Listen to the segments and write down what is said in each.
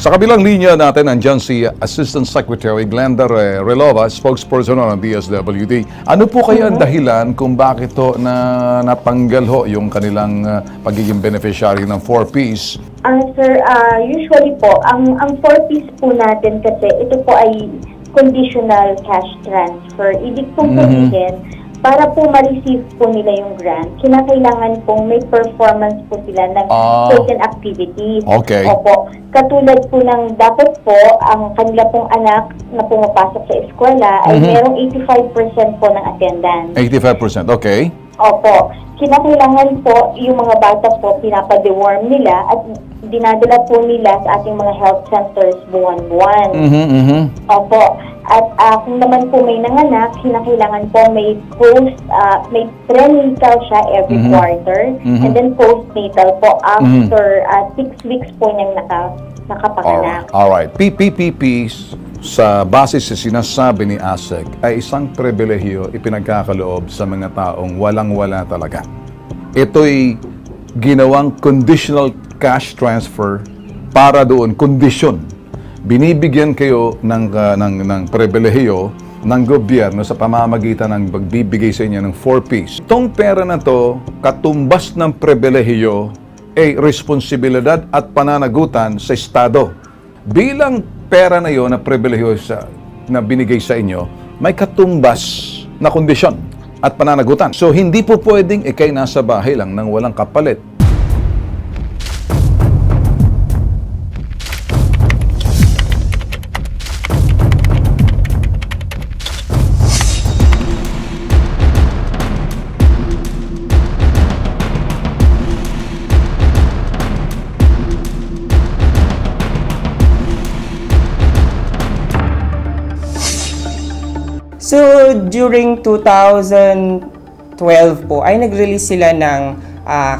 Sa kabilang linya natin, andyan si Assistant Secretary Glenda Relova, spokesperson ng DSWD. Ano po kaya ang dahilan kung bakit to na natanggal ho yung kanilang pagiging beneficiary ng 4Ps? Sir, usually po, ang 4Ps po natin kasi ito po ay conditional cash transfer. Ibig pong sabihin, para po ma-receive po nila yung grant, kinakailangan pong may performance po sila ng certain activities. Okay. Opo. Katulad po ng dapat po, ang kanila pong anak na pumapasok sa eskwela ay merong 85% po ng attendance. 85%, okay. Opo. Kinakailangan po yung mga bata po pinapa-deworm nila at dinadala po nila sa ating mga health centers buwan-buwan. Opo. At kung naman po may nanganak, kinakailangan po may may prenatal siya every quarter and then postnatal po after 6 weeks po niyang nakapanganak. Alright. PPPs sa base sa sinasabi ni ASEC ay isang pribilehiyo ipinagkakaloob sa mga taong walang-wala talaga. Ito'y ginawang conditional cash transfer para doon, kondisyon. Binibigyan kayo ng pribilehiyo ng gobyerno sa pamamagitan ng pagbibigay sa inyo ng 4Ps. Itong pera na to, katumbas ng pribilehiyo, ay responsibilidad at pananagutan sa Estado. Bilang pera na yon na pribilehiyo na binigay sa inyo, may katumbas na kondisyon at pananagutan. So, hindi po pwedeng ikay nasa bahay lang nang walang kapalit. So, during 2012 po, ay nag-release sila ng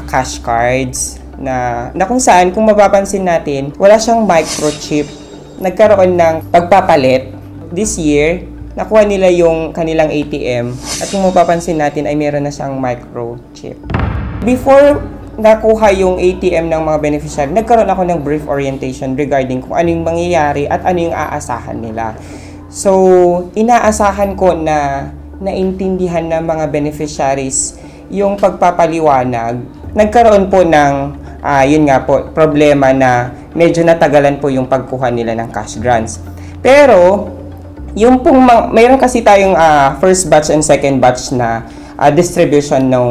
cash cards na kung saan, kung mapapansin natin, wala siyang microchip. Nagkaroon ng pagpapalit. This year, nakuha nila yung kanilang ATM at kung mapapansin natin ay meron na siyang microchip. Before nakuha yung ATM ng mga beneficiary, nagkaroon ako ng brief orientation regarding kung ano yung mangyayari at ano yung aasahan nila. So, inaasahan ko na naintindihan ng mga beneficiaries yung pagpapaliwanag. Nagkaroon po ng, yun nga po, problema na medyo natagalan po yung pagkuha nila ng cash grants. Pero, yung pong, mayroon kasi tayong first batch and second batch na distribution ng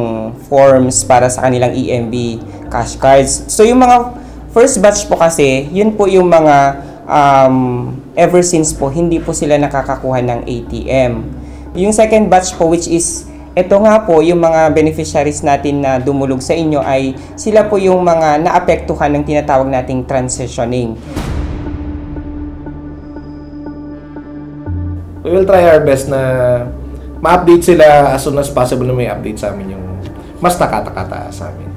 forms para sa kanilang EMB cash cards. So, yung mga first batch po kasi, yun po yung mga ever since po, hindi po sila nakakakuha ng ATM. Yung second batch po, which is, ito nga po, yung mga beneficiaries natin na dumulog sa inyo ay sila po yung mga naapektuhan ng tinatawag nating transitioning. We will try our best na ma-update sila as soon as possible na may update sa amin yung mas nakakataas sa amin.